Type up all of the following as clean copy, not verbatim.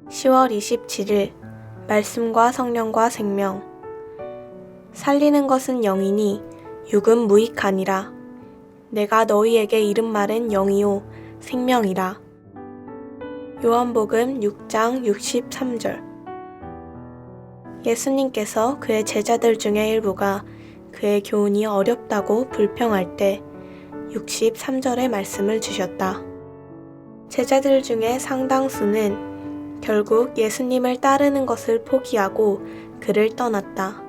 10월 27일 말씀과 성령과 생명. 살리는 것은 영이니 육은 무익하니라. 내가 너희에게 이른 말은 영이요 생명이라. 요한복음 6장 63절. 예수님께서 그의 제자들 중에 일부가 그의 교훈이 어렵다고 불평할 때 63절의 말씀을 주셨다. 제자들 중에 상당수는 결국 예수님을 따르는 것을 포기하고 그를 떠났다.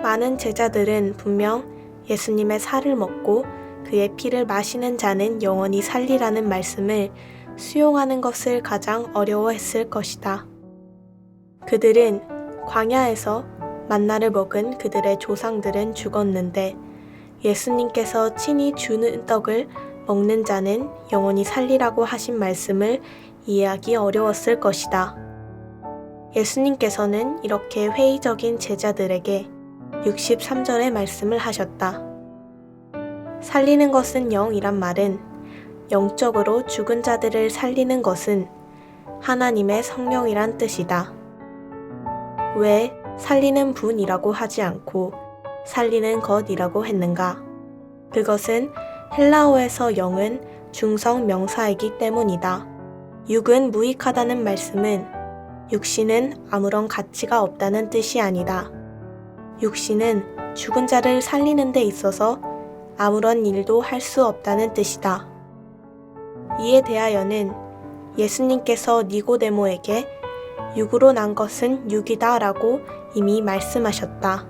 많은 제자들은 분명 예수님의 살을 먹고 그의 피를 마시는 자는 영원히 살리라는 말씀을 수용하는 것을 가장 어려워했을 것이다. 그들은 광야에서 만나를 먹은 그들의 조상들은 죽었는데 예수님께서 친히 주는 떡을 먹는 자는 영원히 살리라고 하신 말씀을 이해하기 어려웠을 것이다. 예수님께서는 이렇게 회의적인 제자들에게 63절의 말씀을 하셨다. 살리는 것은 영이란 말은 영적으로 죽은 자들을 살리는 것은 하나님의 성령이란 뜻이다. 왜 살리는 분이라고 하지 않고 살리는 것이라고 했는가? 그것은 헬라어에서 영은 중성 명사이기 때문이다. 육은 무익하다는 말씀은 육신은 아무런 가치가 없다는 뜻이 아니다. 육신은 죽은 자를 살리는 데 있어서 아무런 일도 할 수 없다는 뜻이다. 이에 대하여는 예수님께서 니고데모에게 육으로 난 것은 육이다 라고 이미 말씀하셨다.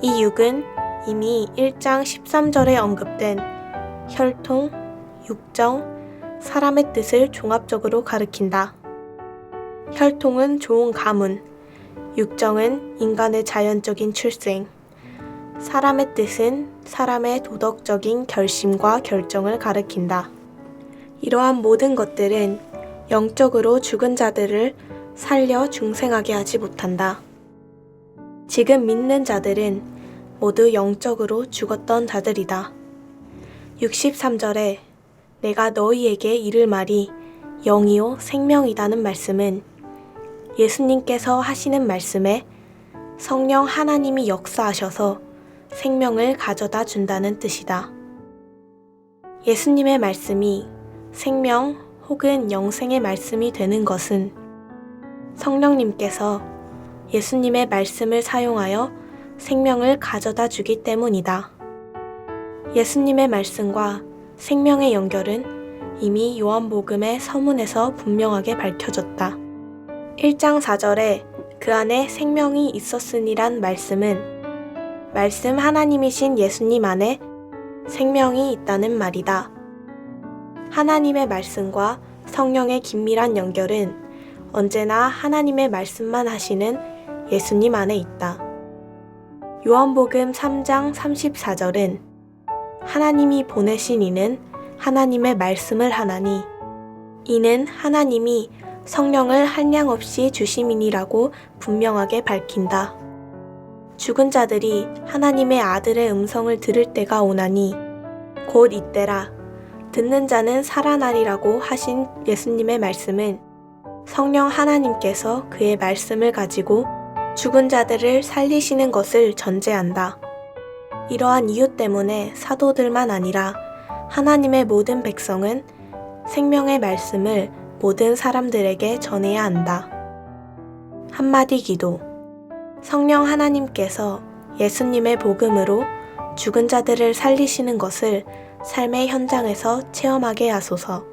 이 육은 이미 1장 13절에 언급된 혈통, 육정, 사람의 뜻을 종합적으로 가리킨다. 혈통은 좋은 가문, 육정은 인간의 자연적인 출생, 사람의 뜻은 사람의 도덕적인 결심과 결정을 가리킨다. 이러한 모든 것들은 영적으로 죽은 자들을 살려 중생하게 하지 못한다. 지금 믿는 자들은 모두 영적으로 죽었던 자들이다. 63절에 내가 너희에게 이를 말이 영이요 생명이다는 말씀은 예수님께서 하시는 말씀에 성령 하나님이 역사하셔서 생명을 가져다 준다는 뜻이다. 예수님의 말씀이 생명 혹은 영생의 말씀이 되는 것은 성령님께서 예수님의 말씀을 사용하여 생명을 가져다 주기 때문이다. 예수님의 말씀과 생명의 연결은 이미 요한복음의 서문에서 분명하게 밝혀졌다. 1장 4절에 그 안에 생명이 있었으니란 말씀은 말씀 하나님이신 예수님 안에 생명이 있다는 말이다. 하나님의 말씀과 성령의 긴밀한 연결은 언제나 하나님의 말씀만 하시는 예수님 안에 있다. 요한복음 3장 34절은 하나님이 보내신 이는 하나님의 말씀을 하나니 이는 하나님이 성령을 한량없이 주심이니라고 분명하게 밝힌다. 죽은 자들이 하나님의 아들의 음성을 들을 때가 오나니 곧 이때라. 듣는 자는 살아나리라고 하신 예수님의 말씀은 성령 하나님께서 그의 말씀을 가지고 죽은 자들을 살리시는 것을 전제한다. 이러한 이유 때문에 사도들만 아니라 하나님의 모든 백성은 생명의 말씀을 모든 사람들에게 전해야 한다. 한마디 기도. 성령 하나님께서 예수님의 복음으로 죽은 자들을 살리시는 것을 삶의 현장에서 체험하게 하소서.